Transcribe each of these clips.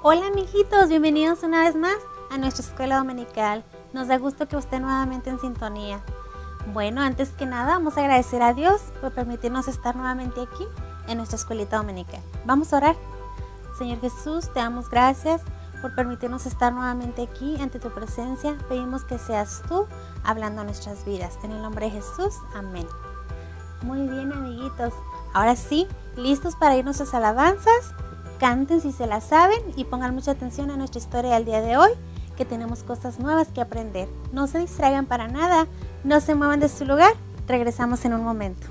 Hola amiguitos, bienvenidos una vez más a nuestra escuela dominical. Nos da gusto que esté nuevamente en sintonía. Bueno, antes que nada vamos a agradecer a Dios por permitirnos estar nuevamente aquí en nuestra escuelita dominical. Vamos a orar. Señor Jesús, te damos gracias por permitirnos estar nuevamente aquí ante tu presencia. Pedimos que seas tú hablando a nuestras vidas. En el nombre de Jesús, amén. Muy bien amiguitos, ahora sí, listos para ir a nuestras alabanzas. Canten si se las saben y pongan mucha atención a nuestra historia del día de hoy, que tenemos cosas nuevas que aprender. No se distraigan para nada, no se muevan de su lugar, regresamos en un momento.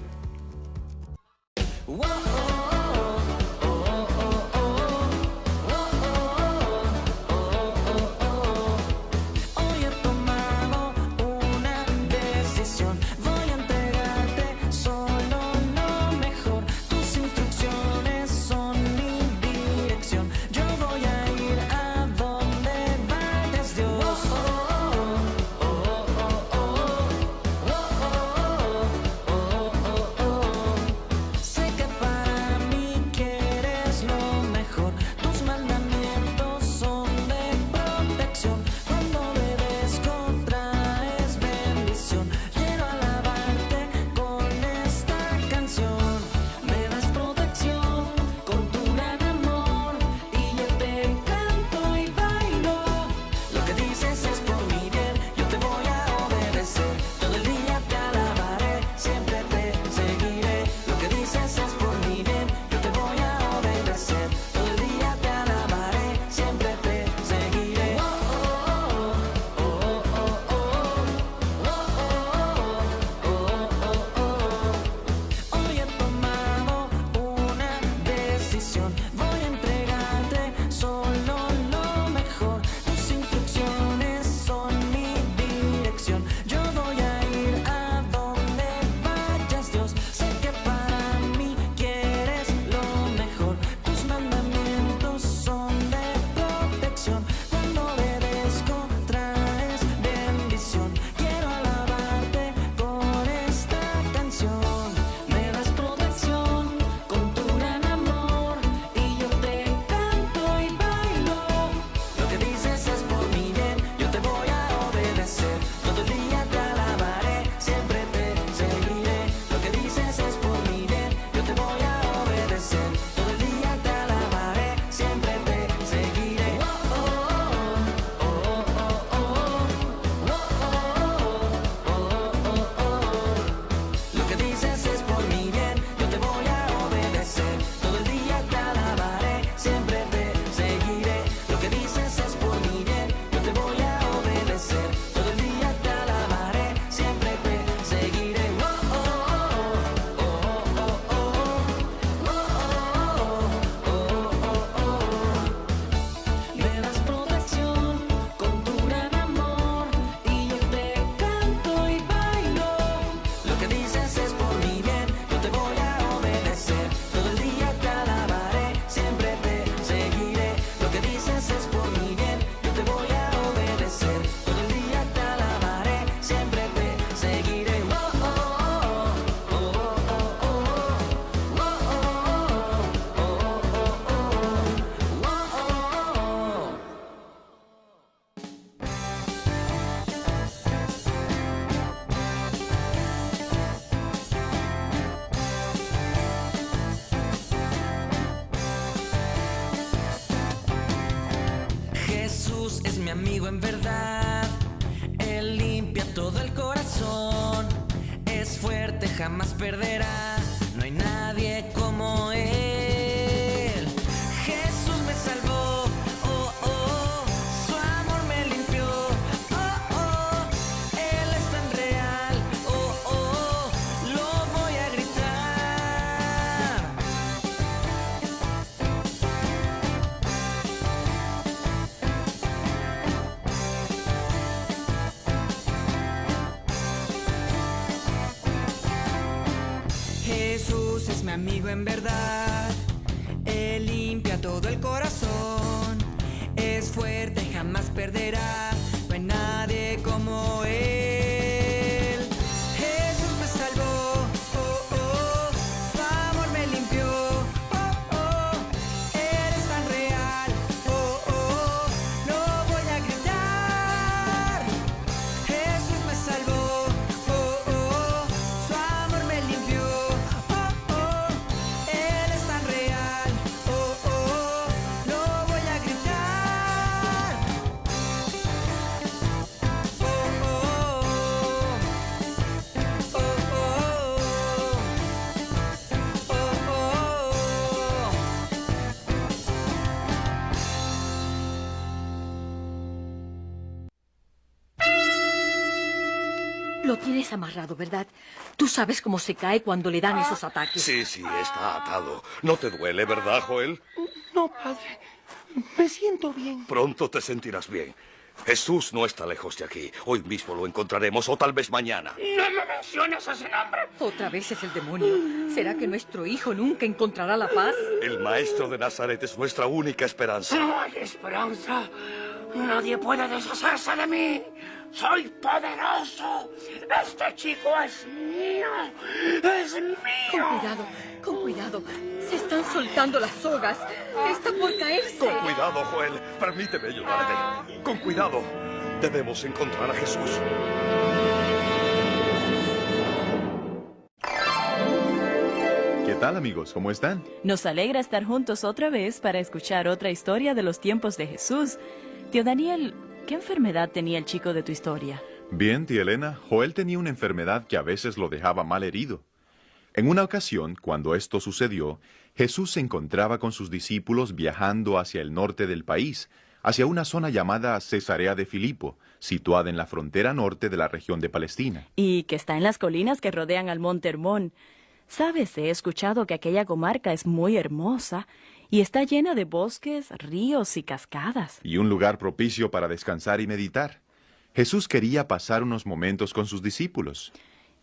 Amigo en verdad, Él limpia todo el corazón, es fuerte, jamás perderá, no hay nadie como Él. Jesús me salvó, oh, oh, su amor me limpió, oh, oh, Él es tan real, oh, oh, lo voy a gritar. Jesús es mi amigo en verdad, Él limpia todo el corazón, es fuerte, jamás perderá, no hay nadie como Él. Jesús me salvó, oh, oh, su amor me limpió, oh, oh, Él es tan real, oh, oh. Lo tienes amarrado, ¿verdad? Tú sabes cómo se cae cuando le dan esos ataques. Sí, está atado. ¿No te duele, verdad, Joel? No, padre. Me siento bien. Pronto te sentirás bien. Jesús no está lejos de aquí. Hoy mismo lo encontraremos, o tal vez mañana. No me menciones ese nombre. Otra vez es el demonio. ¿Será que nuestro hijo nunca encontrará la paz? El maestro de Nazaret es nuestra única esperanza. No hay esperanza. Nadie puede deshacerse de mí. Soy poderoso. Este chico es mío. Es mío. Con cuidado. Se están soltando las sogas. Está por caerse. Con cuidado, Joel. Permíteme ayudarte. Con cuidado. Debemos encontrar a Jesús. ¿Qué tal, amigos? ¿Cómo están? Nos alegra estar juntos otra vez para escuchar otra historia de los tiempos de Jesús. Tío Daniel, ¿qué enfermedad tenía el chico de tu historia? Bien, tía Elena, Joel tenía una enfermedad que a veces lo dejaba mal herido. En una ocasión, cuando esto sucedió, Jesús se encontraba con sus discípulos viajando hacia el norte del país, hacia una zona llamada Cesarea de Filipo, situada en la frontera norte de la región de Palestina. Y que está en las colinas que rodean al Monte Hermón. Sabes, he escuchado que aquella comarca es muy hermosa y está llena de bosques, ríos y cascadas. Y un lugar propicio para descansar y meditar. Jesús quería pasar unos momentos con sus discípulos.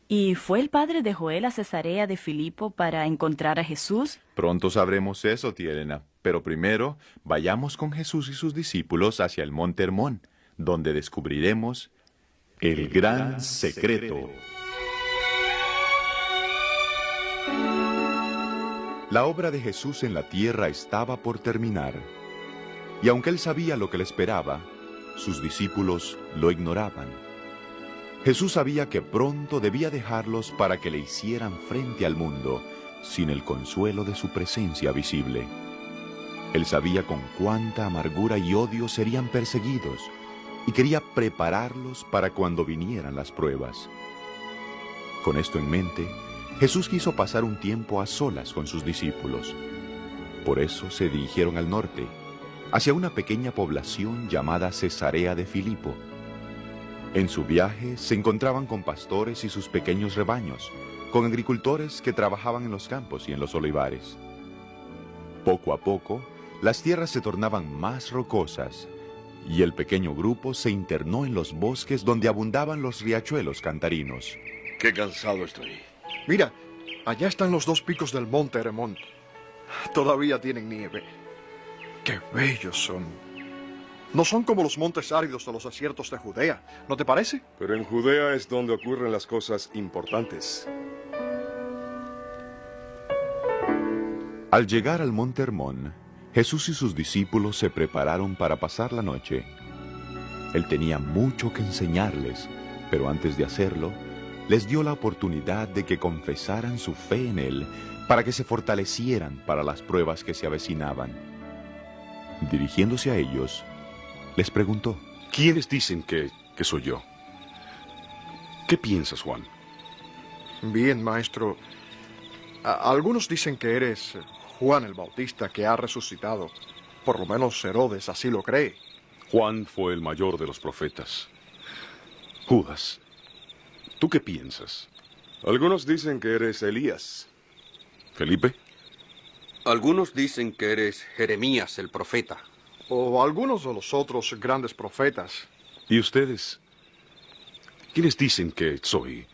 ¿Y fue el padre de Joel a Cesarea de Filipo para encontrar a Jesús? Pronto sabremos eso, tía Elena. Pero primero, vayamos con Jesús y sus discípulos hacia el Monte Hermón, donde descubriremos el gran secreto. La obra de Jesús en la tierra estaba por terminar, y aunque él sabía lo que le esperaba, sus discípulos lo ignoraban. Jesús sabía que pronto debía dejarlos para que le hicieran frente al mundo, sin el consuelo de su presencia visible. Él sabía con cuánta amargura y odio serían perseguidos, y quería prepararlos para cuando vinieran las pruebas. Con esto en mente, Jesús quiso pasar un tiempo a solas con sus discípulos. Por eso se dirigieron al norte, hacia una pequeña población llamada Cesarea de Filipo. En su viaje se encontraban con pastores y sus pequeños rebaños, con agricultores que trabajaban en los campos y en los olivares. Poco a poco, las tierras se tornaban más rocosas, y el pequeño grupo se internó en los bosques donde abundaban los riachuelos cantarinos. Qué cansado estoy. Mira, allá están los dos picos del Monte Hermón. Todavía tienen nieve. ¡Qué bellos son! No son como los montes áridos de los desiertos de Judea, ¿no te parece? Pero en Judea es donde ocurren las cosas importantes. Al llegar al Monte Hermón, Jesús y sus discípulos se prepararon para pasar la noche. Él tenía mucho que enseñarles, pero antes de hacerlo, les dio la oportunidad de que confesaran su fe en Él para que se fortalecieran para las pruebas que se avecinaban. Dirigiéndose a ellos, les preguntó: ¿Quiénes dicen que soy yo? ¿Qué piensas, Juan? Bien, maestro. Algunos dicen que eres Juan el Bautista que ha resucitado. Por lo menos Herodes así lo cree. Juan fue el mayor de los profetas. Judas, ¿tú qué piensas? Algunos dicen que eres Elías. ¿Felipe? Algunos dicen que eres Jeremías el profeta. O algunos de los otros grandes profetas. ¿Y ustedes? ¿Quiénes dicen que soy?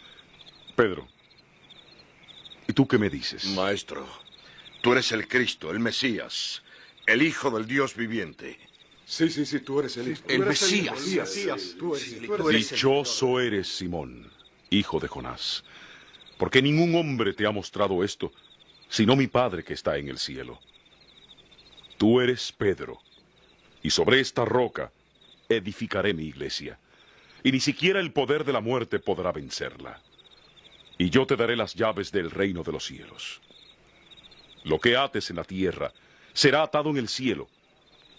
Pedro, ¿y tú qué me dices? Maestro, tú eres el Cristo, el Mesías, el Hijo del Dios viviente. Sí, tú eres el Hijo. El Mesías. Dichoso eres, Simón, hijo de Jonás, porque ningún hombre te ha mostrado esto, sino mi Padre que está en el cielo. Tú eres Pedro, y sobre esta roca edificaré mi iglesia, y ni siquiera el poder de la muerte podrá vencerla. Y yo te daré las llaves del reino de los cielos. Lo que ates en la tierra será atado en el cielo,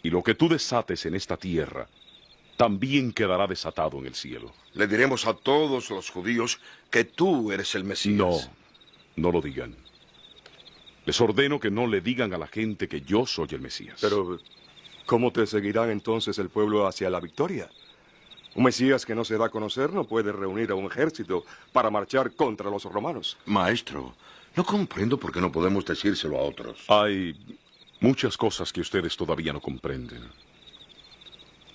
y lo que tú desates en esta tierra también quedará desatado en el cielo. Le diremos a todos los judíos que tú eres el Mesías. No lo digan. Les ordeno que no le digan a la gente que yo soy el Mesías. Pero, ¿cómo te seguirán entonces el pueblo hacia la victoria? Un Mesías que no se da a conocer no puede reunir a un ejército para marchar contra los romanos. Maestro, no comprendo por qué no podemos decírselo a otros. Hay muchas cosas que ustedes todavía no comprenden.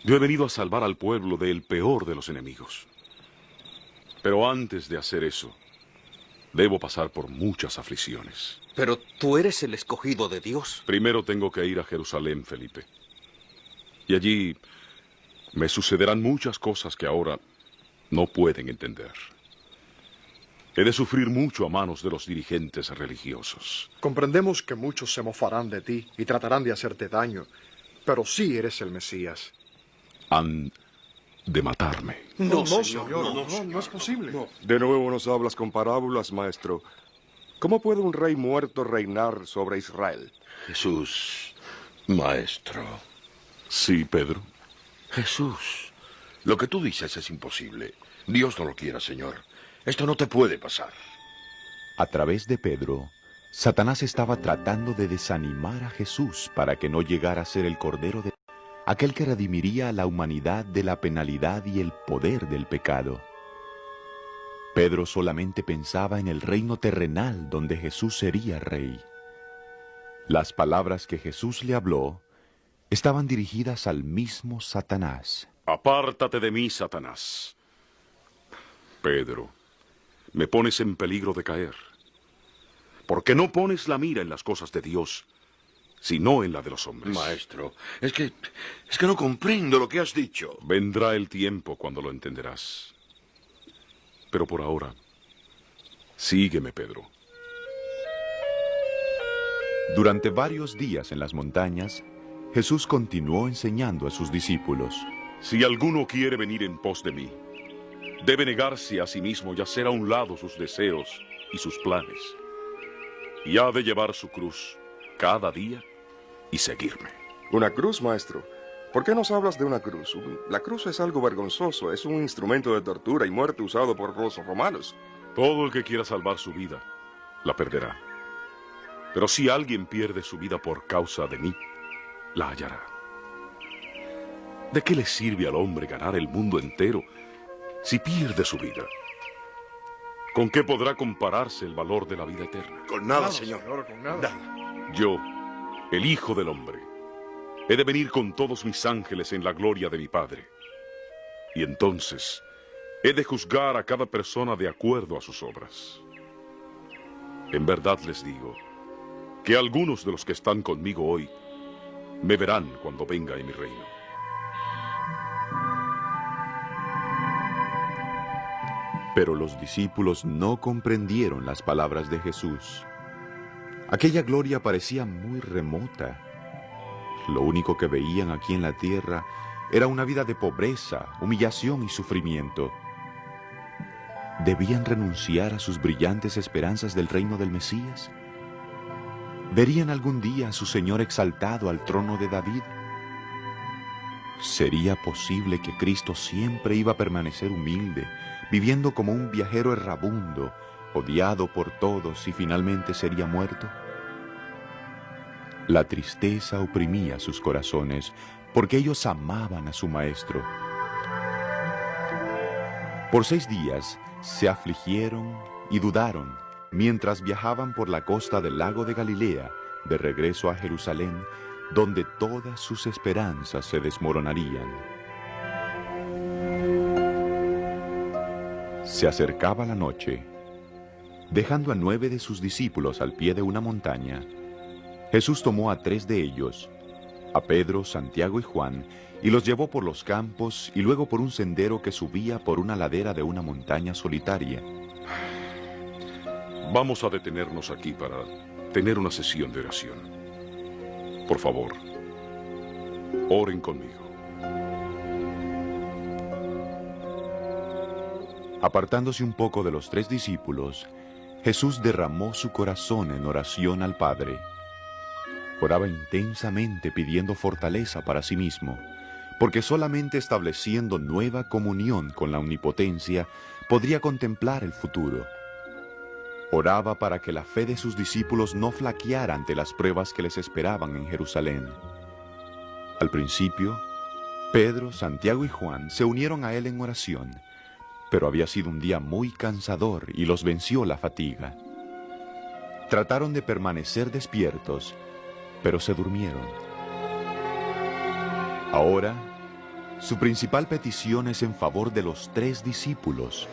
Yo he venido a salvar al pueblo del peor de los enemigos. Pero antes de hacer eso, debo pasar por muchas aflicciones. Pero tú eres el escogido de Dios. Primero tengo que ir a Jerusalén, Felipe. Y allí me sucederán muchas cosas que ahora no pueden entender. He de sufrir mucho a manos de los dirigentes religiosos. Comprendemos que muchos se mofarán de ti y tratarán de hacerte daño, pero sí eres el Mesías. Han de matarme. No, señor, no es posible. No. De nuevo nos hablas con parábolas, maestro. ¿Cómo puede un rey muerto reinar sobre Israel? Jesús, maestro. Sí, Pedro. Jesús, lo que tú dices es imposible. Dios no lo quiera, Señor. Esto no te puede pasar. A través de Pedro, Satanás estaba tratando de desanimar a Jesús para que no llegara a ser el Cordero de aquel que redimiría a la humanidad de la penalidad y el poder del pecado. Pedro solamente pensaba en el reino terrenal donde Jesús sería rey. Las palabras que Jesús le habló estaban dirigidas al mismo Satanás. Apártate de mí, Satanás. Pedro, me pones en peligro de caer. Porque no pones la mira en las cosas de Dios, sino en la de los hombres. Maestro, es que no comprendo lo que has dicho. Vendrá el tiempo cuando lo entenderás. Pero por ahora, sígueme, Pedro. Durante varios días en las montañas, Jesús continuó enseñando a sus discípulos. Si alguno quiere venir en pos de mí, debe negarse a sí mismo y hacer a un lado sus deseos y sus planes. Y ha de llevar su cruz cada día y seguirme. ¿Una cruz, maestro? ¿Por qué nos hablas de una cruz? La cruz es algo vergonzoso, es un instrumento de tortura y muerte usado por los romanos. Todo el que quiera salvar su vida, la perderá. Pero si alguien pierde su vida por causa de mí, la hallará. ¿De qué le sirve al hombre ganar el mundo entero si pierde su vida? ¿Con qué podrá compararse el valor de la vida eterna? Con nada, Señor. Con nada. Yo, el Hijo del Hombre, he de venir con todos mis ángeles en la gloria de mi Padre. Y entonces he de juzgar a cada persona de acuerdo a sus obras. En verdad les digo que algunos de los que están conmigo hoy me verán cuando venga en mi reino. Pero los discípulos no comprendieron las palabras de Jesús. Aquella gloria parecía muy remota. Lo único que veían aquí en la tierra era una vida de pobreza, humillación y sufrimiento. ¿Debían renunciar a sus brillantes esperanzas del reino del Mesías? ¿Verían algún día a su Señor exaltado al trono de David? ¿Sería posible que Cristo siempre iba a permanecer humilde, viviendo como un viajero errabundo, odiado por todos y finalmente sería muerto? La tristeza oprimía sus corazones porque ellos amaban a su Maestro. Por 6 días se afligieron y dudaron mientras viajaban por la costa del lago de Galilea de regreso a Jerusalén, donde todas sus esperanzas se desmoronarían. Se acercaba la noche. Dejando a 9 de sus discípulos al pie de una montaña, Jesús tomó a 3 de ellos, a Pedro, Santiago y Juan, y los llevó por los campos y luego por un sendero que subía por una ladera de una montaña solitaria. Vamos a detenernos aquí para tener una sesión de oración. Por favor, oren conmigo. Apartándose un poco de los 3 discípulos, Jesús derramó su corazón en oración al Padre. Oraba intensamente pidiendo fortaleza para sí mismo, porque solamente estableciendo nueva comunión con la omnipotencia podría contemplar el futuro. Oraba para que la fe de sus discípulos no flaqueara ante las pruebas que les esperaban en Jerusalén. Al principio, Pedro, Santiago y Juan se unieron a él en oración, pero había sido un día muy cansador y los venció la fatiga. Trataron de permanecer despiertos, pero se durmieron. Ahora, su principal petición es en favor de los 3 discípulos,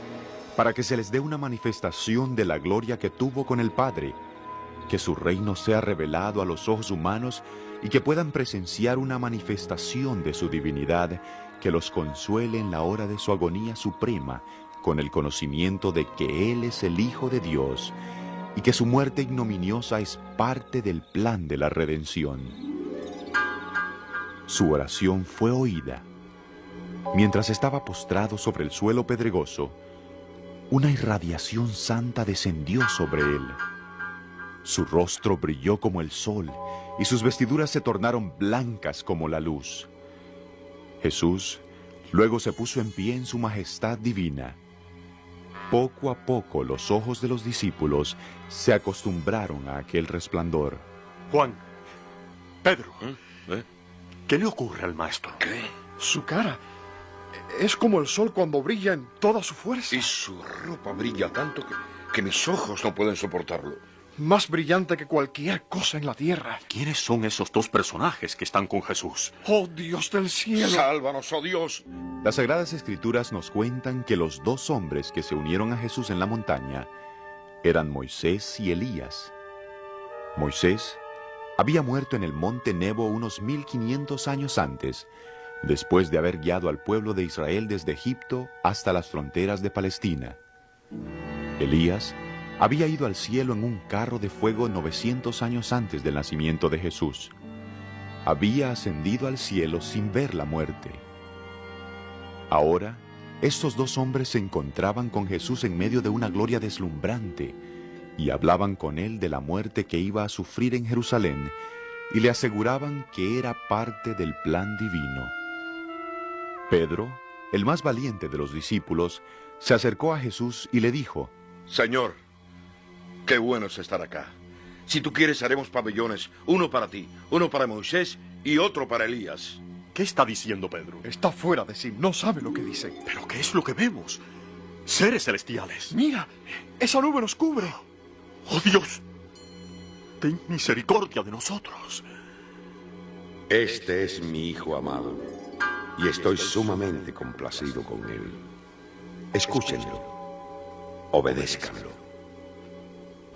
para que se les dé una manifestación de la gloria que tuvo con el Padre, que su reino sea revelado a los ojos humanos y que puedan presenciar una manifestación de su divinidad que los consuele en la hora de su agonía suprema con el conocimiento de que Él es el Hijo de Dios y que su muerte ignominiosa es parte del plan de la redención. Su oración fue oída. Mientras estaba postrado sobre el suelo pedregoso, una irradiación santa descendió sobre él. Su rostro brilló como el sol y sus vestiduras se tornaron blancas como la luz. Jesús luego se puso en pie en su majestad divina. Poco a poco los ojos de los discípulos se acostumbraron a aquel resplandor. Juan, Pedro, ¿qué le ocurre al maestro? ¿Qué? Su cara es como el sol cuando brilla en toda su fuerza. Y su ropa brilla tanto que mis ojos no pueden soportarlo. Más brillante que cualquier cosa en la tierra. ¿Quiénes son esos 2 personajes que están con Jesús? ¡Oh, Dios del cielo! ¡Sálvanos, oh Dios! Las Sagradas Escrituras nos cuentan que los 2 hombres que se unieron a Jesús en la montaña eran Moisés y Elías. Moisés había muerto en el monte Nebo unos 1500 años antes, después de haber guiado al pueblo de Israel desde Egipto hasta las fronteras de Palestina. Elías había ido al cielo en un carro de fuego 900 años antes del nacimiento de Jesús. Había ascendido al cielo sin ver la muerte. Ahora, estos 2 hombres se encontraban con Jesús en medio de una gloria deslumbrante y hablaban con él de la muerte que iba a sufrir en Jerusalén y le aseguraban que era parte del plan divino. Pedro, el más valiente de los discípulos, se acercó a Jesús y le dijo: Señor, qué bueno es estar acá. Si tú quieres, haremos pabellones, uno para ti, uno para Moisés y otro para Elías. ¿Qué está diciendo Pedro? Está fuera de sí, no sabe lo que dice. ¿Pero qué es lo que vemos? Seres celestiales. Mira, esa nube nos cubre. ¡Oh, Dios! Ten misericordia de nosotros. Este es mi Hijo amado, y estoy sumamente complacido con él. Escúchenlo, obedézcanlo.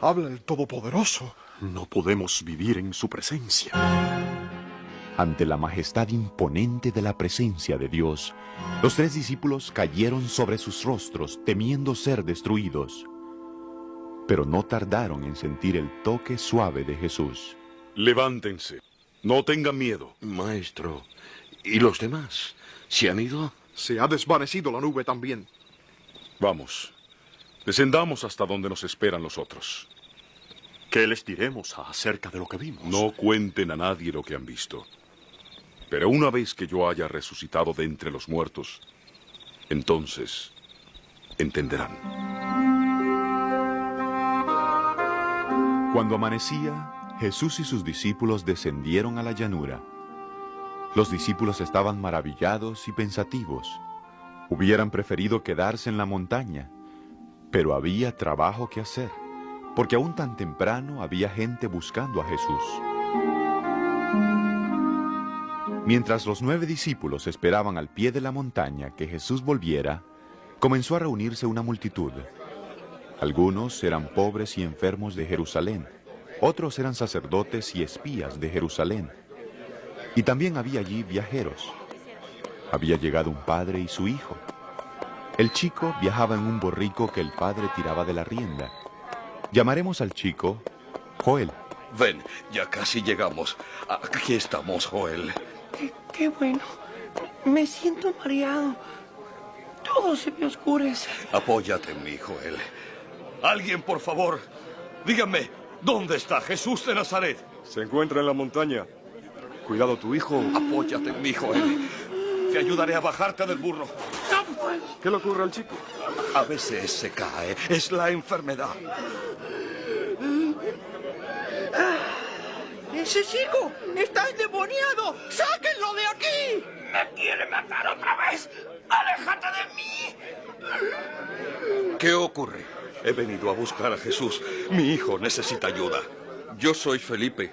Habla el Todopoderoso. No podemos vivir en su presencia. Ante la majestad imponente de la presencia de Dios, los 3 discípulos cayeron sobre sus rostros, temiendo ser destruidos. Pero no tardaron en sentir el toque suave de Jesús. Levántense, no tengan miedo. Maestro, ¿y los demás? ¿Se han ido? Se ha desvanecido la nube también. Vamos, descendamos hasta donde nos esperan los otros. ¿Qué les diremos acerca de lo que vimos? No cuenten a nadie lo que han visto. Pero una vez que yo haya resucitado de entre los muertos, entonces entenderán. Cuando amanecía, Jesús y sus discípulos descendieron a la llanura. Los discípulos estaban maravillados y pensativos. Hubieran preferido quedarse en la montaña, pero había trabajo que hacer, porque aún tan temprano había gente buscando a Jesús. Mientras los 9 discípulos esperaban al pie de la montaña que Jesús volviera, comenzó a reunirse una multitud. Algunos eran pobres y enfermos de Jerusalén, otros eran sacerdotes y espías de Jerusalén. Y también había allí viajeros. Había llegado un padre y su hijo. El chico viajaba en un borrico que el padre tiraba de la rienda. Llamaremos al chico Joel. Ven, ya casi llegamos. Aquí estamos, Joel. Qué bueno. Me siento mareado. Todo se me oscurece. Apóyate en mí, Joel. Alguien, por favor, díganme, ¿dónde está Jesús de Nazaret? Se encuentra en la montaña. Cuidado, tu hijo. Apóyate en mí, Joel. Te ayudaré a bajarte del burro. ¿Qué le ocurre al chico? A veces se cae. Es la enfermedad. ¡Ese chico está endemoniado! ¡Sáquenlo de aquí! ¿Me quiere matar otra vez? ¡Aléjate de mí! ¿Qué ocurre? He venido a buscar a Jesús. Mi hijo necesita ayuda. Yo soy Felipe,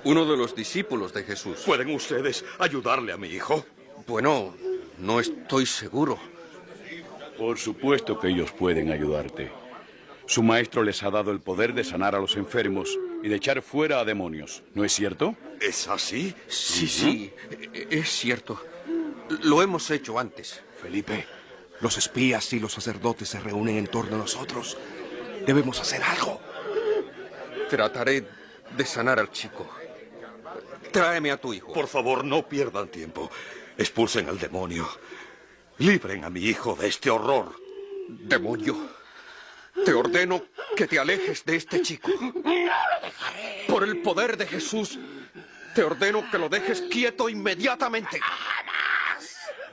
uno de los discípulos de Jesús. ¿Pueden ustedes ayudarle a mi hijo? Bueno, no estoy seguro. Por supuesto que ellos pueden ayudarte. Su maestro les ha dado el poder de sanar a los enfermos y de echar fuera a demonios, ¿no es cierto? ¿Es así? Sí, es cierto. Lo hemos hecho antes. Felipe, los espías y los sacerdotes se reúnen en torno a nosotros. Debemos hacer algo. Trataré de sanar al chico. Tráeme a tu hijo. Por favor, no pierdan tiempo. Expulsen al demonio. Libren a mi hijo de este horror. Demonio, te ordeno que te alejes de este chico. ¡No lo dejaré! Por el poder de Jesús, te ordeno que lo dejes quieto inmediatamente.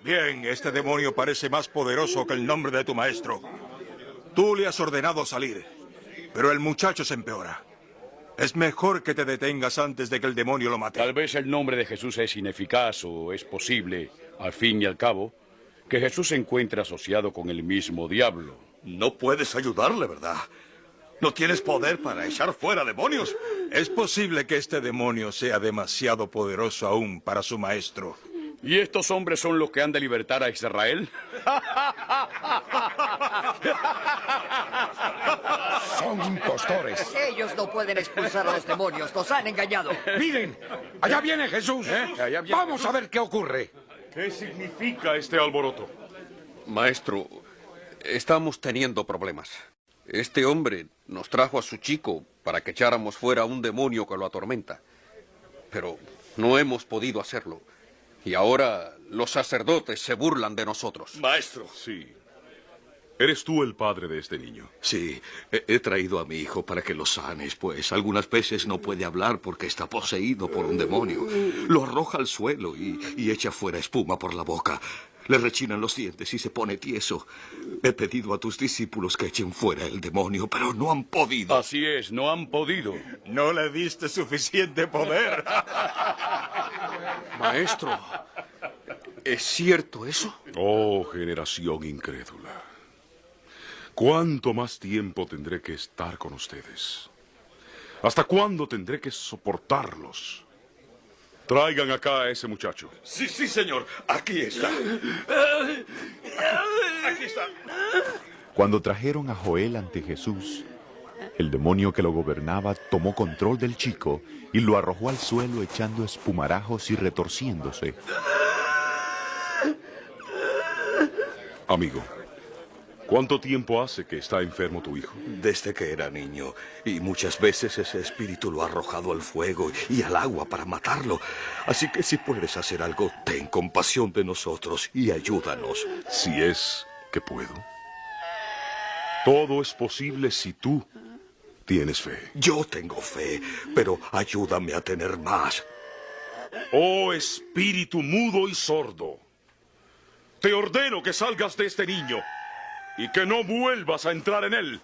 Bien, este demonio parece más poderoso que el nombre de tu maestro. Tú le has ordenado salir, pero el muchacho se empeora. Es mejor que te detengas antes de que el demonio lo mate. Tal vez el nombre de Jesús es ineficaz o es posible, al fin y al cabo, que Jesús se encuentre asociado con el mismo diablo. No puedes ayudarle, ¿verdad? ¿No tienes poder para echar fuera demonios? Es posible que este demonio sea demasiado poderoso aún para su maestro. ¿Y estos hombres son los que han de libertar a Israel? Son impostores. Ellos no pueden expulsar a los demonios, nos han engañado. Miren, allá viene Jesús. Vamos a ver qué ocurre. ¿Qué significa este alboroto? Maestro, estamos teniendo problemas. Este hombre nos trajo a su chico para que echáramos fuera a un demonio que lo atormenta. Pero no hemos podido hacerlo. Y ahora los sacerdotes se burlan de nosotros. Maestro. Sí. ¿Eres tú el padre de este niño? Sí, he traído a mi hijo para que lo sanes, pues algunas veces no puede hablar porque está poseído por un demonio. Lo arroja al suelo y echa fuera espuma por la boca. Le rechinan los dientes y se pone tieso. He pedido a tus discípulos que echen fuera el demonio, pero no han podido. Así es, no han podido. No le diste suficiente poder. Maestro, ¿es cierto eso? Oh, generación incrédula. ¿Cuánto más tiempo tendré que estar con ustedes? ¿Hasta cuándo tendré que soportarlos? Traigan acá a ese muchacho. Sí, señor. Aquí está. Aquí está. Cuando trajeron a Joel ante Jesús, el demonio que lo gobernaba tomó control del chico y lo arrojó al suelo echando espumarajos y retorciéndose. Amigo, ¿cuánto tiempo hace que está enfermo tu hijo? Desde que era niño. Y muchas veces ese espíritu lo ha arrojado al fuego y al agua para matarlo. Así que si puedes hacer algo, ten compasión de nosotros y ayúdanos. Si es que puedo. Todo es posible si tú tienes fe. Yo tengo fe, pero ayúdame a tener más. Oh espíritu mudo y sordo, te ordeno que salgas de este niño y que no vuelvas a entrar en él.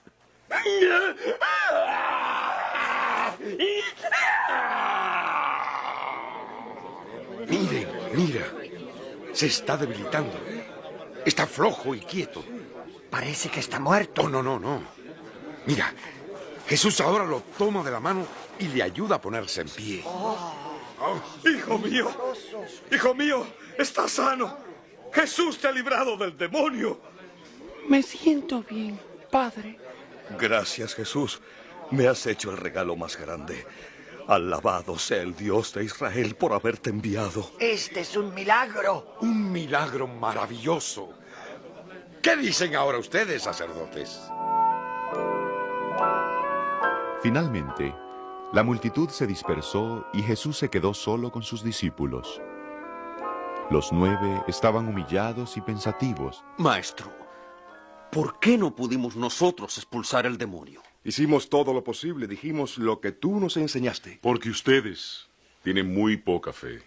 Mira, se está debilitando. Está flojo y quieto. Parece que está muerto. No. Mira, Jesús ahora lo toma de la mano y le ayuda a ponerse en pie. Hijo mío, estás sano. Jesús te ha librado del demonio. Me siento bien, padre. Gracias, Jesús. Me has hecho el regalo más grande. Alabado sea el Dios de Israel por haberte enviado. Este es un milagro. Un milagro maravilloso. ¿Qué dicen ahora ustedes, sacerdotes? Finalmente, la multitud se dispersó y Jesús se quedó solo con sus discípulos. Los 9 estaban humillados y pensativos. Maestro, ¿por qué no pudimos nosotros expulsar el demonio? Hicimos todo lo posible, dijimos lo que tú nos enseñaste. Porque ustedes tienen muy poca fe.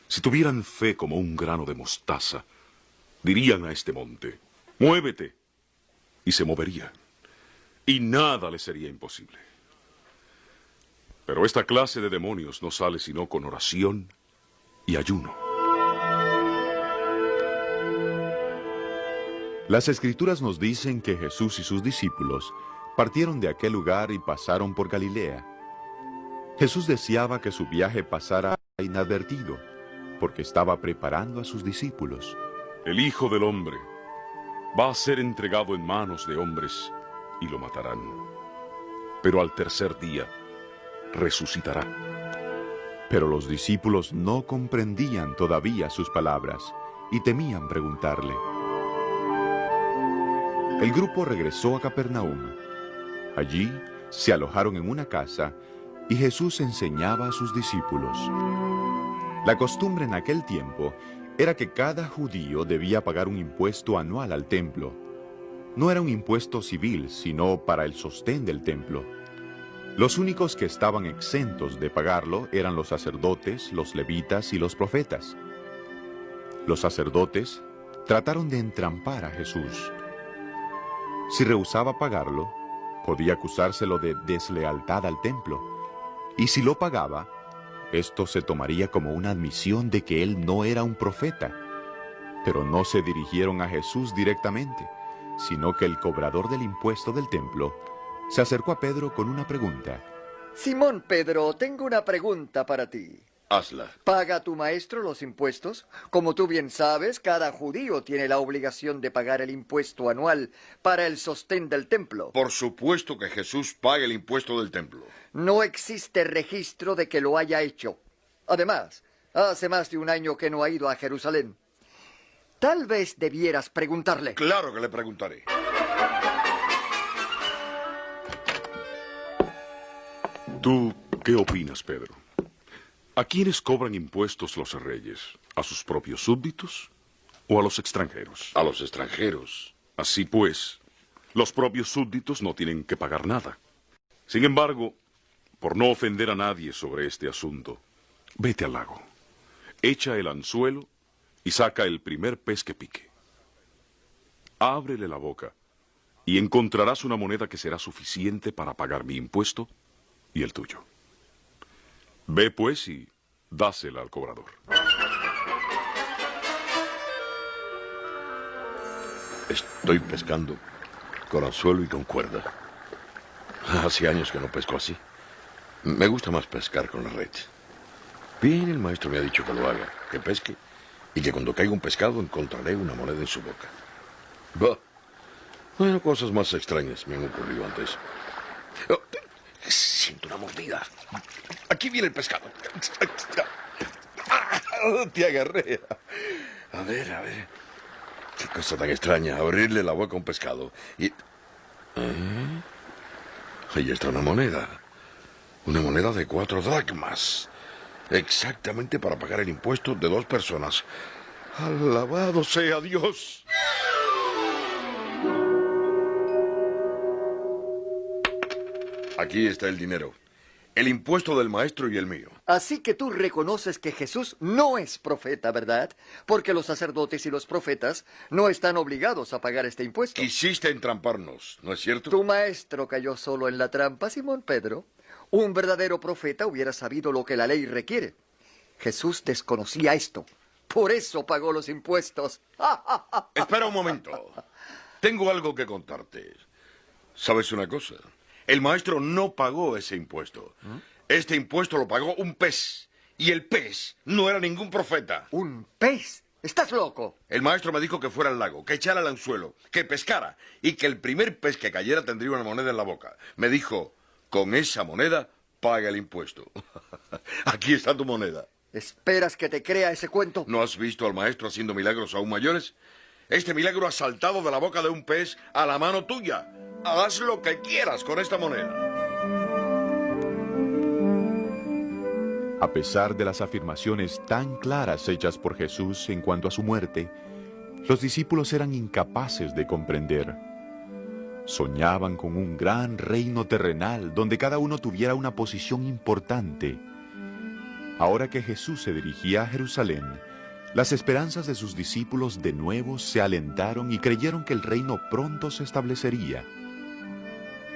Si tuvieran fe como un grano de mostaza, dirían a este monte, muévete, y se movería. Y nada les sería imposible. Pero esta clase de demonios no sale sino con oración y ayuno. Las Escrituras nos dicen que Jesús y sus discípulos partieron de aquel lugar y pasaron por Galilea. Jesús deseaba que su viaje pasara inadvertido, porque estaba preparando a sus discípulos. El Hijo del Hombre va a ser entregado en manos de hombres y lo matarán. Pero al tercer día resucitará. Pero los discípulos no comprendían todavía sus palabras y temían preguntarle. El grupo regresó a Capernaum. Allí se alojaron en una casa y Jesús enseñaba a sus discípulos. La costumbre en aquel tiempo era que cada judío debía pagar un impuesto anual al templo. No era un impuesto civil, sino para el sostén del templo. Los únicos que estaban exentos de pagarlo eran los sacerdotes, los levitas y los profetas. Los sacerdotes trataron de entrampar a Jesús. Si rehusaba pagarlo, podía acusárselo de deslealtad al templo, y si lo pagaba, esto se tomaría como una admisión de que él no era un profeta. Pero no se dirigieron a Jesús directamente, sino que el cobrador del impuesto del templo se acercó a Pedro con una pregunta. Simón Pedro, tengo una pregunta para ti. Hazla. ¿Paga tu maestro los impuestos? Como tú bien sabes, cada judío tiene la obligación de pagar el impuesto anual para el sostén del templo. Por supuesto que Jesús paga el impuesto del templo. No existe registro de que lo haya hecho. Además, hace más de un año que no ha ido a Jerusalén. Tal vez debieras preguntarle. Claro que le preguntaré. ¿Tú qué opinas, Pedro? ¿A quiénes cobran impuestos los reyes? ¿A sus propios súbditos o a los extranjeros? A los extranjeros. Así pues, los propios súbditos no tienen que pagar nada. Sin embargo, por no ofender a nadie sobre este asunto, vete al lago, echa el anzuelo y saca el primer pez que pique. Ábrele la boca y encontrarás una moneda que será suficiente para pagar mi impuesto y el tuyo. Ve pues y dásela al cobrador. Estoy pescando con anzuelo y con cuerda. Hace años que no pesco así. Me gusta más pescar con la red. Bien, el maestro me ha dicho que lo haga, que pesque, y que cuando caiga un pescado encontraré una moneda en su boca. Bah. Bueno, cosas más extrañas me han ocurrido antes. Oh, siento una mordida. Aquí viene el pescado. Te agarré. A ver. Qué cosa tan extraña, abrirle la boca a un pescado. Y... ahí está una moneda. Una moneda de 4 dracmas. Exactamente para pagar el impuesto de 2 personas. ¡Alabado sea Dios! Aquí está el dinero. El impuesto del maestro y el mío. Así que tú reconoces que Jesús no es profeta, ¿verdad? Porque los sacerdotes y los profetas no están obligados a pagar este impuesto. Quisiste entramparnos, ¿no es cierto? Tu maestro cayó solo en la trampa, Simón Pedro. Un verdadero profeta hubiera sabido lo que la ley requiere. Jesús desconocía esto. Por eso pagó los impuestos. Espera un momento. Tengo algo que contarte. ¿Sabes una cosa? El maestro no pagó ese impuesto. Este impuesto lo pagó un pez. Y el pez no era ningún profeta. ¿Un pez? ¿Estás loco? El maestro me dijo que fuera al lago, que echara el anzuelo, que pescara, y que el primer pez que cayera tendría una moneda en la boca. Me dijo, con esa moneda paga el impuesto. Aquí está tu moneda. ¿Esperas que te crea ese cuento? ¿No has visto al maestro haciendo milagros aún mayores? Este milagro ha saltado de la boca de un pez a la mano tuya. Haz lo que quieras con esta moneda. A pesar de las afirmaciones tan claras hechas por Jesús en cuanto a su muerte, los discípulos eran incapaces de comprender. Soñaban con un gran reino terrenal donde cada uno tuviera una posición importante. Ahora que Jesús se dirigía a Jerusalén, las esperanzas de sus discípulos de nuevo se alentaron y creyeron que el reino pronto se establecería.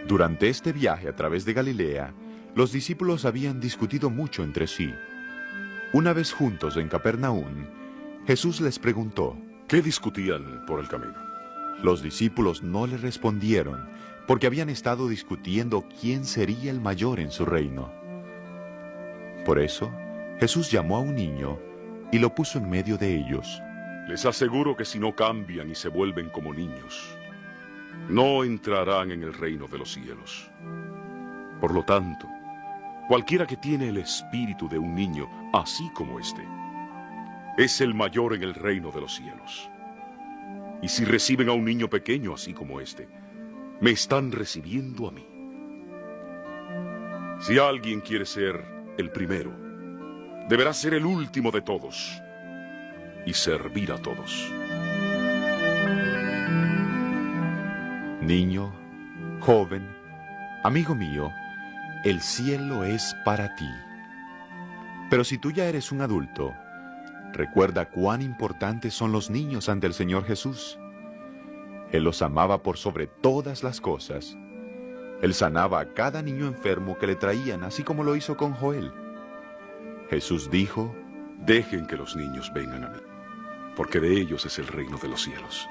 Durante este viaje a través de Galilea, los discípulos habían discutido mucho entre sí. Una vez juntos en Capernaum, Jesús les preguntó, ¿qué discutían por el camino? Los discípulos no le respondieron porque habían estado discutiendo quién sería el mayor en su reino. Por eso, Jesús llamó a un niño y lo puso en medio de ellos. Les aseguro que si no cambian y se vuelven como niños, no entrarán en el reino de los cielos. Por lo tanto, cualquiera que tiene el espíritu de un niño, así como este, es el mayor en el reino de los cielos. Y si reciben a un niño pequeño así como este, me están recibiendo a mí. Si alguien quiere ser el primero, deberá ser el último de todos y servir a todos. Niño, joven, amigo mío, el cielo es para ti. Pero si tú ya eres un adulto, recuerda cuán importantes son los niños ante el Señor Jesús. Él los amaba por sobre todas las cosas. Él sanaba a cada niño enfermo que le traían, así como lo hizo con Joel. Jesús dijo: dejen que los niños vengan a mí, porque de ellos es el reino de los cielos.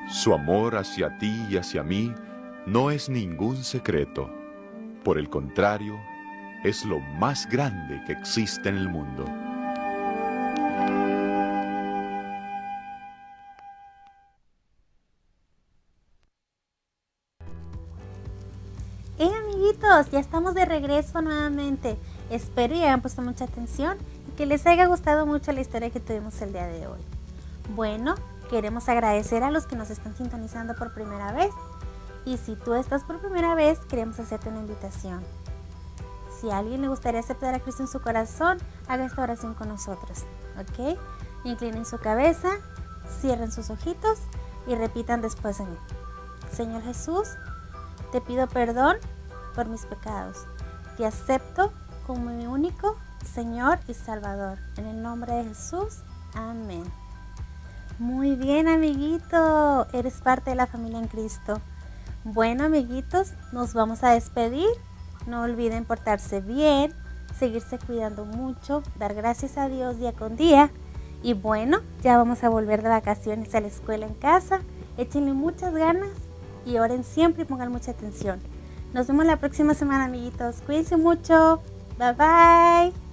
Su amor hacia ti y hacia mí no es ningún secreto. Por el contrario, es lo más grande que existe en el mundo. Amiguitos, ya estamos de regreso nuevamente. Espero y hayan puesto mucha atención y que les haya gustado mucho la historia que tuvimos el día de hoy. Bueno, queremos agradecer a los que nos están sintonizando por primera vez. Y si tú estás por primera vez, queremos hacerte una invitación. Si a alguien le gustaría aceptar a Cristo en su corazón, haga esta oración con nosotros, ¿ok? Inclinen su cabeza, cierren sus ojitos y repitan después de mí. Señor Jesús, te pido perdón por mis pecados. Te acepto como mi único Señor y Salvador. En el nombre de Jesús, amén. Muy bien, amiguito, eres parte de la familia en Cristo. Bueno, amiguitos, nos vamos a despedir. No olviden portarse bien, seguirse cuidando mucho, dar gracias a Dios día con día. Y bueno, ya vamos a volver de vacaciones a la escuela en casa. Échenle muchas ganas y oren siempre y pongan mucha atención. Nos vemos la próxima semana, amiguitos. Cuídense mucho. Bye bye.